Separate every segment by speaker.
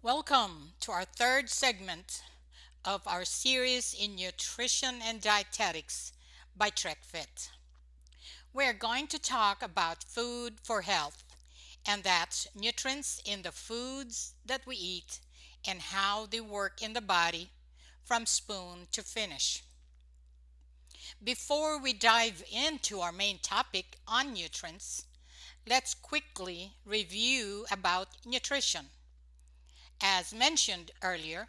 Speaker 1: Welcome to our third segment of our series in Nutrition and Dietetics by TrekFit. We're going to talk about food for health, and that's nutrients in the foods that we eat and how they work in the body from spoon to finish. Before we dive into our main topic on nutrients, let's quickly review about nutrition. As mentioned earlier,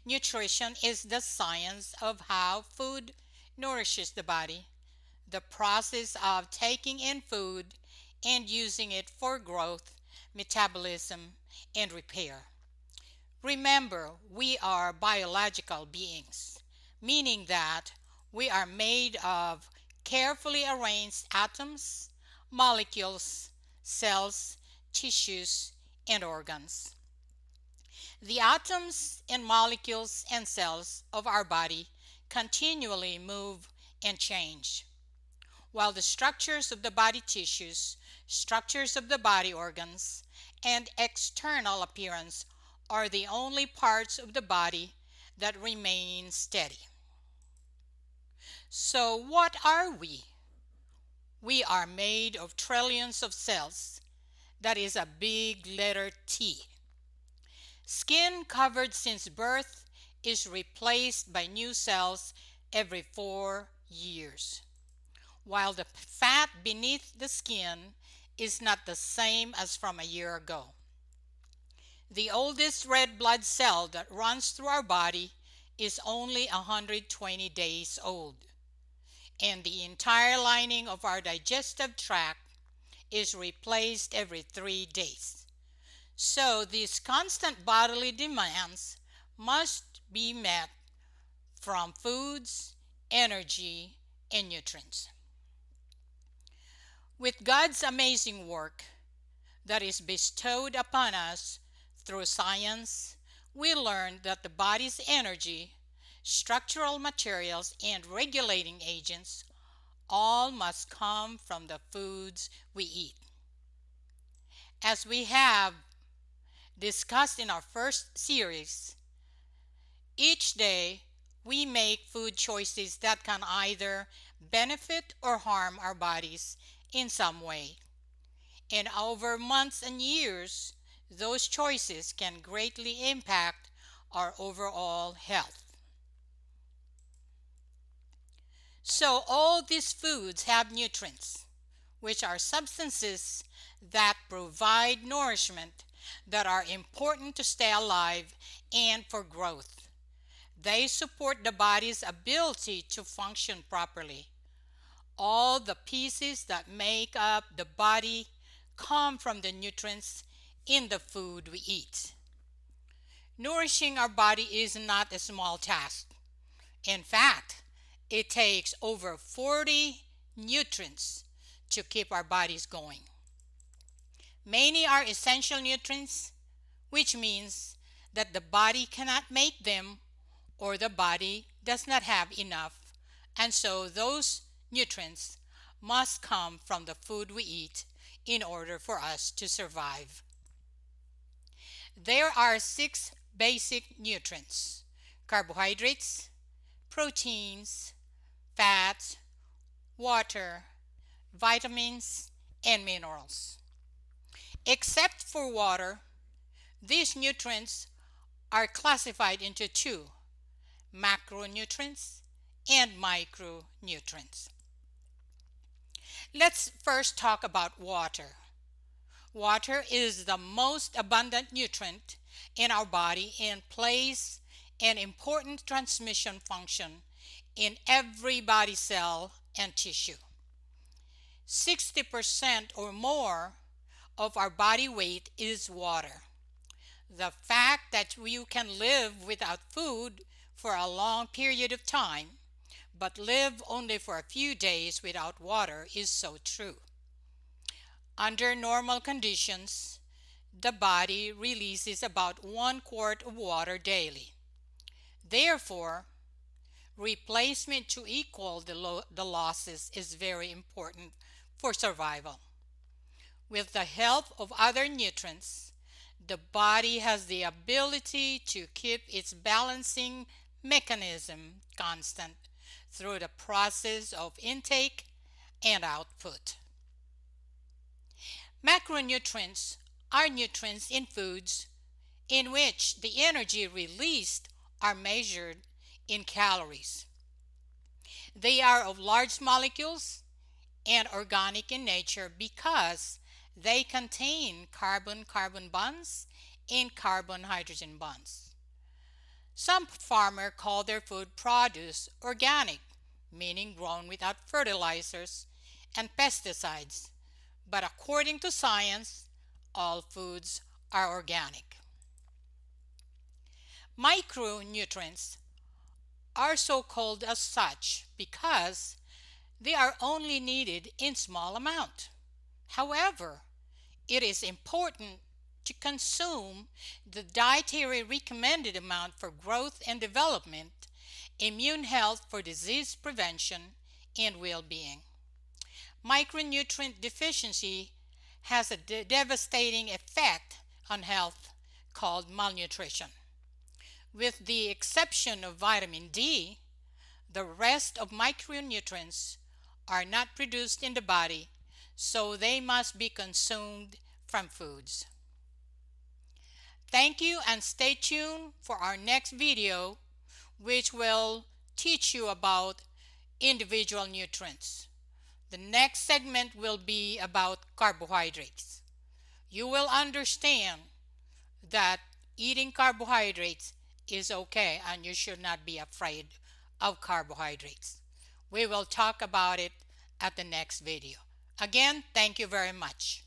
Speaker 1: nutrition is the science of how food nourishes the body, the process of taking in food and using it for growth, metabolism, and repair. Remember, we are biological beings, meaning that we are made of carefully arranged atoms, molecules, cells, tissues, and organs. The atoms and molecules and cells of our body continually move and change, while the structures of the body tissues, structures of the body organs, and external appearance are the only parts of the body that remain steady. So, what are we? We are made of trillions of cells. That is a big letter T. Skin covered since birth is replaced by new cells every 4 years, while the fat beneath the skin is not the same as from a year ago. The oldest red blood cell that runs through our body is only 120 days old, and the entire lining of our digestive tract is replaced every 3 days. So these constant bodily demands must be met from foods, energy, and nutrients. With God's amazing work that is bestowed upon us through science, we learned that the body's energy, structural materials, and regulating agents all must come from the foods we eat. As we have discussed in our first series, each day we make food choices that can either benefit or harm our bodies in some way. And over months and years, those choices can greatly impact our overall health. So all these foods have nutrients, which are substances that provide nourishment that are important to stay alive and for growth. They support the body's ability to function properly. All the pieces that make up the body come from the nutrients in the food we eat. Nourishing our body is not a small task. In fact, it takes over 40 nutrients to keep our bodies going. Many are essential nutrients, which means that the body cannot make them or the body does not have enough, and so those nutrients must come from the food we eat in order for us to survive. There are 6 basic nutrients: carbohydrates, proteins, fats, water, vitamins, and minerals. Except for water, these nutrients are classified into 2: macronutrients and micronutrients. Let's first talk about water. Water is the most abundant nutrient in our body and plays an important transmission function in every body cell and tissue. 60% or more of our body weight is water. The fact that you can live without food for a long period of time, but live only for a few days without water is so true. Under normal conditions, the body releases about 1 quart of water daily. Therefore, replacement to equal the losses is very important for survival. With the help of other nutrients, The body has the ability to keep its balancing mechanism constant through the process of intake and output. Macronutrients are nutrients in foods in which the energy released are measured in calories. They are of large molecules and organic in nature because they contain carbon-carbon bonds and carbon-hydrogen bonds. Some farmers call their food produce organic, meaning grown without fertilizers and pesticides. But according to science, all foods are organic. Micronutrients are so called as such because they are only needed in small amount. However, it is important to consume the dietary recommended amount for growth and development, immune health for disease prevention, and well-being. Micronutrient deficiency has a devastating effect on health called malnutrition. With the exception of vitamin D, the rest of micronutrients are not produced in the body, so they must be consumed from foods. Thank you and stay tuned for our next video, which will teach you about individual nutrients. The next segment will be about carbohydrates. You will understand that eating carbohydrates is okay and you should not be afraid of carbohydrates. We will talk about it at the next video. Again, thank you very much.